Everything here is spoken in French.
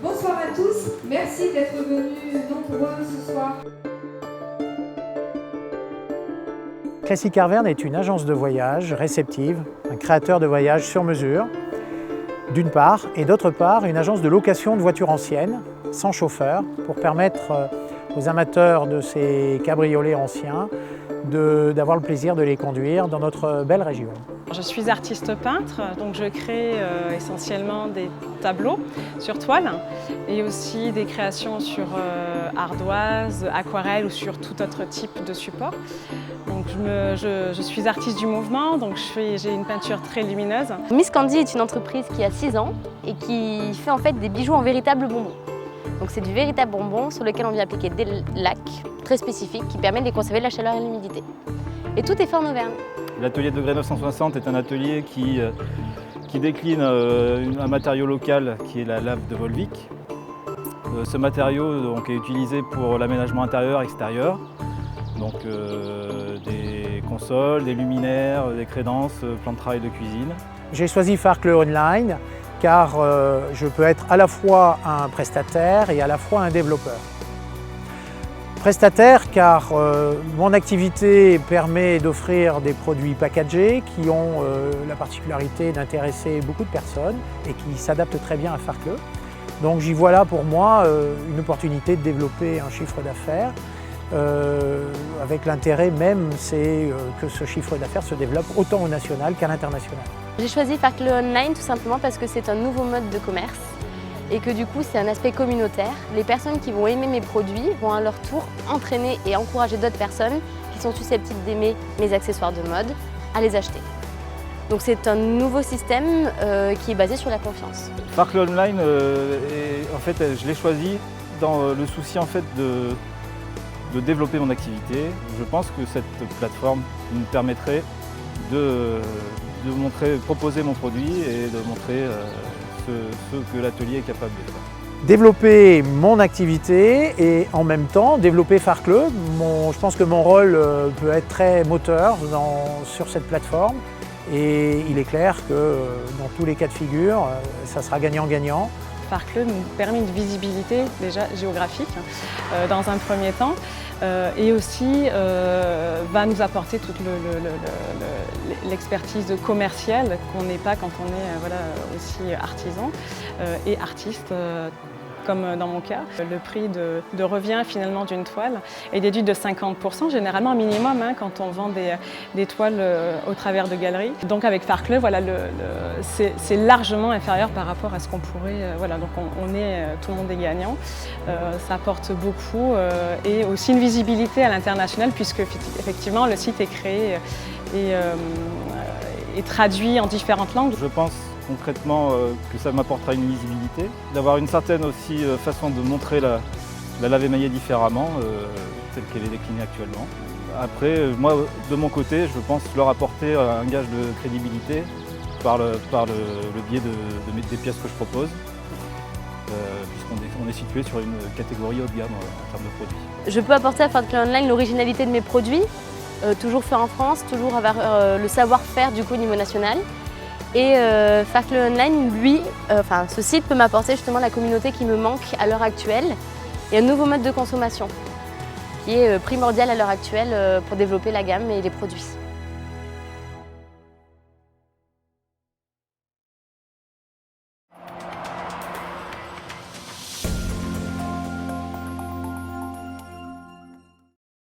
Bonsoir à tous, merci d'être venus nombreux ce soir. Classic Carverne est une agence de voyage réceptive, un créateur de voyages sur mesure, d'une part, et d'autre part, une agence de location de voitures anciennes, sans chauffeur, pour permettre aux amateurs de ces cabriolets anciens d'avoir le plaisir de les conduire dans notre belle région. Je suis artiste peintre, donc je crée essentiellement des tableaux sur toile et aussi des créations sur ardoise, aquarelle ou sur tout autre type de support. Donc je suis artiste du mouvement, donc j'ai une peinture très lumineuse. Miss Candy est une entreprise qui a 6 ans et qui fait en fait des bijoux en véritable bonbon. Donc c'est du véritable bonbon sur lequel on vient appliquer des lacs très spécifiques qui permettent de conserver la chaleur et l'humidité. Et tout est fait en Auvergne. L'atelier Degré 960 est un atelier qui décline un matériau local qui est la lave de Volvic. Ce matériau donc, est utilisé pour l'aménagement intérieur et extérieur. Donc des consoles, des luminaires, des crédences, plans de travail de cuisine. J'ai choisi Farklö Online car je peux être à la fois un prestataire et à la fois un développeur. Prestataire car mon activité permet d'offrir des produits packagés qui ont la particularité d'intéresser beaucoup de personnes et qui s'adaptent très bien à Farklö. Donc j'y vois là pour moi une opportunité de développer un chiffre d'affaires avec l'intérêt même c'est que ce chiffre d'affaires se développe autant au national qu'à l'international. J'ai choisi Farklö Online tout simplement parce que c'est un nouveau mode de commerce et que du coup c'est un aspect communautaire. Les personnes qui vont aimer mes produits vont à leur tour entraîner et encourager d'autres personnes qui sont susceptibles d'aimer mes accessoires de mode à les acheter. Donc c'est un nouveau système qui est basé sur la confiance. Farklö Online, en fait, je l'ai choisi dans le souci en fait, de développer mon activité. Je pense que cette plateforme me permettrait de proposer mon produit et de montrer ce que l'atelier est capable de faire. Développer mon activité et en même temps développer Farklö. Je pense que mon rôle peut être très moteur sur cette plateforme et il est clair que dans tous les cas de figure, ça sera gagnant-gagnant. Farklö nous permet une visibilité déjà géographique dans un premier temps et aussi va nous apporter toute l'expertise commerciale qu'on n'est pas quand on est aussi artisan et artiste. Comme dans mon cas, le prix de revient finalement d'une toile est déduit de 50%, généralement minimum quand on vend des toiles au travers de galeries. Donc avec Farklö, voilà, c'est largement inférieur par rapport à ce qu'on pourrait. Voilà, donc tout le monde est gagnant. Ça apporte beaucoup et aussi une visibilité à l'international puisque effectivement le site est créé et traduit en différentes langues. Je pense concrètement que ça m'apportera une visibilité, d'avoir une certaine aussi façon de montrer la lave émaillée différemment, telle qu'elle est déclinée actuellement. Après, moi, de mon côté, je pense leur apporter un gage de crédibilité par le biais des pièces que je propose, puisqu'on est situé sur une catégorie haut de gamme en termes de produits. Je peux apporter à Farklö Online l'originalité de mes produits, toujours fait en France, toujours avoir le savoir-faire du coup au niveau national. Et Farklö Online, lui, ce site peut m'apporter justement la communauté qui me manque à l'heure actuelle et un nouveau mode de consommation qui est primordial à l'heure actuelle pour développer la gamme et les produits.